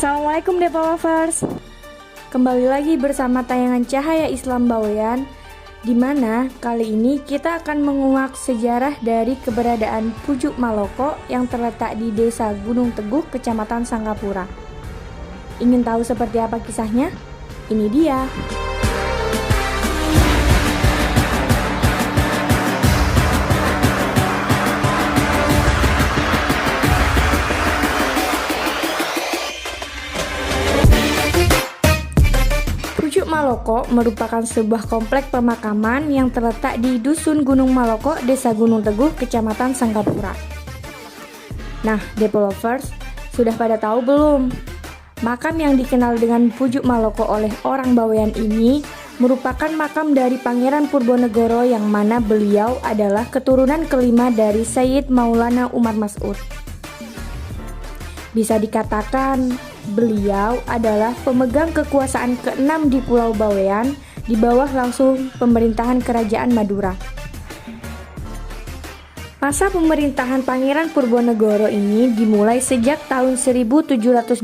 Assalamualaikum Depo Lovers. Kembali lagi bersama tayangan Cahaya Islam Bawean, di mana kali ini kita akan menguak sejarah dari keberadaan Pujuk Maloko yang terletak di Desa Gunung Teguh, Kecamatan Sangkapura. Ingin tahu seperti apa kisahnya? Ini dia. Pujuk Maloko merupakan sebuah komplek pemakaman yang terletak di Dusun Gunung Maloko, Desa Gunung Teguh, Kecamatan Sangkapura. Nah, Depo Lovers, sudah pada tahu belum? Makam yang dikenal dengan Pujuk Maloko oleh orang Bawean ini merupakan makam dari Pangeran Purbanegara yang mana beliau adalah keturunan kelima dari Sayyid Maulana Umar Mas'ud. Bisa dikatakan beliau adalah pemegang kekuasaan ke-6 di Pulau Bawean di bawah langsung pemerintahan Kerajaan Madura. Masa pemerintahan Pangeran Purbanegara ini dimulai sejak tahun 1720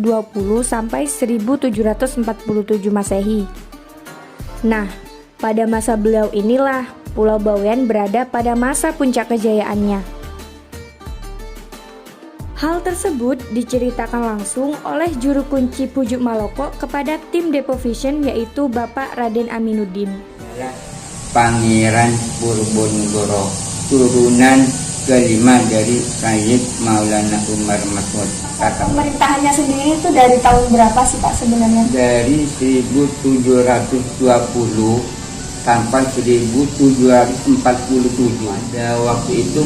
sampai 1747 Masehi. Nah, pada masa beliau inilah Pulau Bawean berada pada masa puncak kejayaannya. Hal tersebut diceritakan langsung oleh juru kunci Pujuk Maloko kepada tim Depo Vision, yaitu Bapak Raden Aminuddin. Pangeran Purbanegara, turunan kelima dari Sayyid Maulana Umar Mas'ud. Pemerintahannya sendiri itu dari tahun berapa sih Pak sebenarnya? Dari 1720 sampai 1747. Pada waktu itu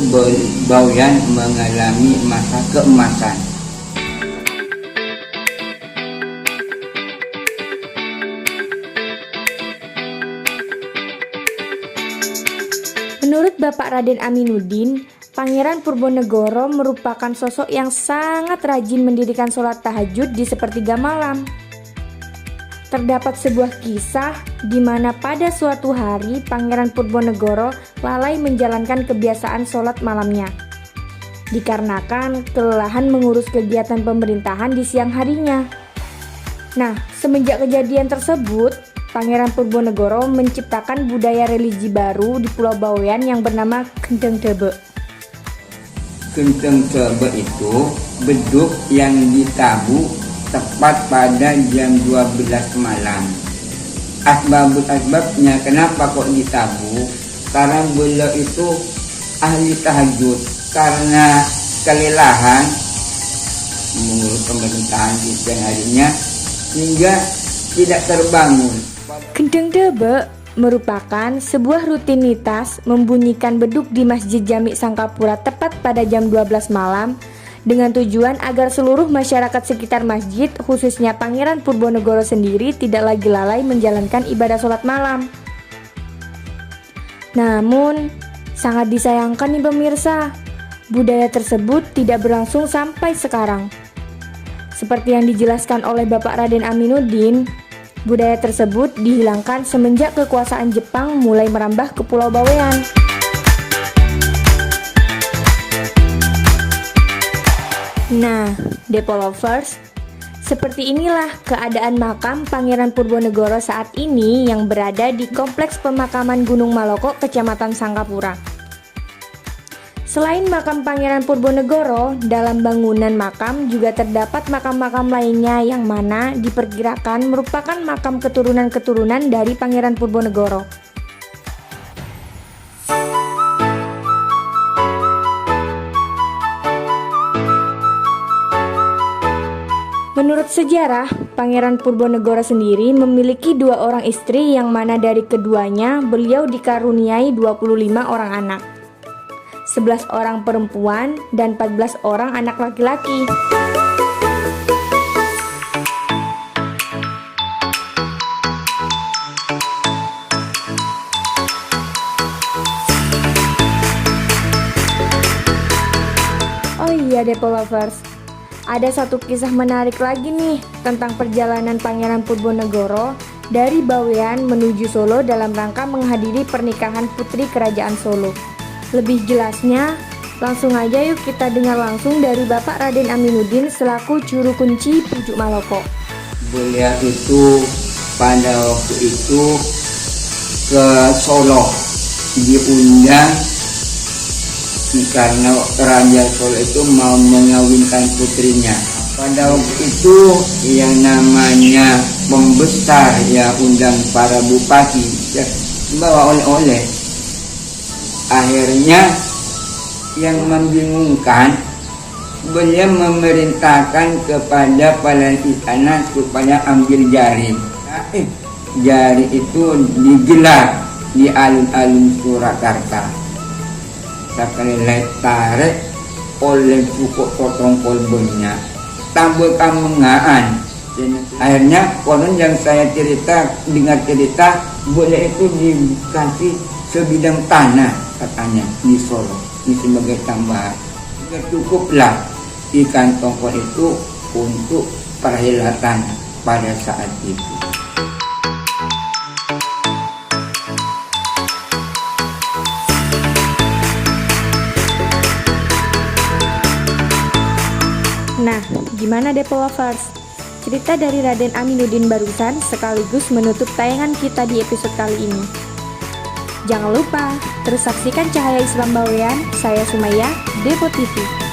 Bawean mengalami masa keemasan. Menurut Bapak Raden Aminuddin, Pangeran Purbanegara merupakan sosok yang sangat rajin mendirikan sholat tahajud di sepertiga malam. Terdapat sebuah kisah di mana pada suatu hari Pangeran Purbanegara lalai menjalankan kebiasaan sholat malamnya, dikarenakan kelelahan mengurus kegiatan pemerintahan di siang harinya. Nah, semenjak kejadian tersebut, Pangeran Purbanegara menciptakan budaya religi baru di Pulau Bawean yang bernama Gendeng Debe. Gendeng Debe itu beduk yang ditabuh tepat pada jam 12 malam. Asbabnya kenapa kok ditabuh? Karena beliau itu ahli tahajud, karena kelelahan mengurus pemerintahan di siang harinya hingga tidak terbangun. Gendeng Debe merupakan sebuah rutinitas membunyikan beduk di Masjid Jami Sangkapura tepat pada jam 12 malam dengan tujuan agar seluruh masyarakat sekitar masjid, khususnya Pangeran Purbanegara sendiri, tidak lagi lalai menjalankan ibadah sholat malam. Namun, sangat disayangkan nih pemirsa, budaya tersebut tidak berlangsung sampai sekarang. Seperti yang dijelaskan oleh Bapak Raden Aminuddin, budaya tersebut dihilangkan semenjak kekuasaan Jepang mulai merambah ke Pulau Bawean. Nah, Depo Lovers, seperti inilah keadaan makam Pangeran Purbanegara saat ini yang berada di Kompleks Pemakaman Gunung Maloko, Kecamatan Sangkapura. Selain makam Pangeran Purbanegara, dalam bangunan makam juga terdapat makam-makam lainnya yang mana diperkirakan merupakan makam keturunan-keturunan dari Pangeran Purbanegara. Menurut sejarah, Pangeran Purbanegara sendiri memiliki 2 orang istri yang mana dari keduanya beliau dikaruniai 25 orang anak, 11 orang perempuan dan 14 orang anak laki-laki. Oh iya Depo Lovers, ada satu kisah menarik lagi nih tentang perjalanan Pangeran Purbanegara dari Bawean menuju Solo dalam rangka menghadiri pernikahan putri Kerajaan Solo. Lebih jelasnya, Langsung aja yuk kita dengar langsung dari Bapak Raden Aminuddin selaku Juru Kunci Pujuk Maloko. Beliau itu pada waktu itu ke Solo, diundang karena Raja Solo itu mau mengawinkan putrinya. Pada waktu itu yang namanya pembesar ya undang para bupati ya, bawa oleh-oleh. Akhirnya yang membingungkan, beliau memerintahkan kepada para istana supaya ambil jaring. Jaring itu digelar di alun-alun Surakarta. Sekali tarik oleh pukul potong kolbonnya, tambah kamengaan. Akhirnya konon yang saya dengar cerita, boleh itu dikasih sebidang tanah katanya di Solo, ini sebagai tambahan. Ya cukuplah di kantong itu untuk perhelatan pada saat itu. Nah, gimana Depo Lovers? Cerita dari Raden Aminuddin barusan sekaligus menutup tayangan kita di episode kali ini. Jangan lupa terus saksikan Cahaya Islam Bawean. Saya Sumaya, Depo TV.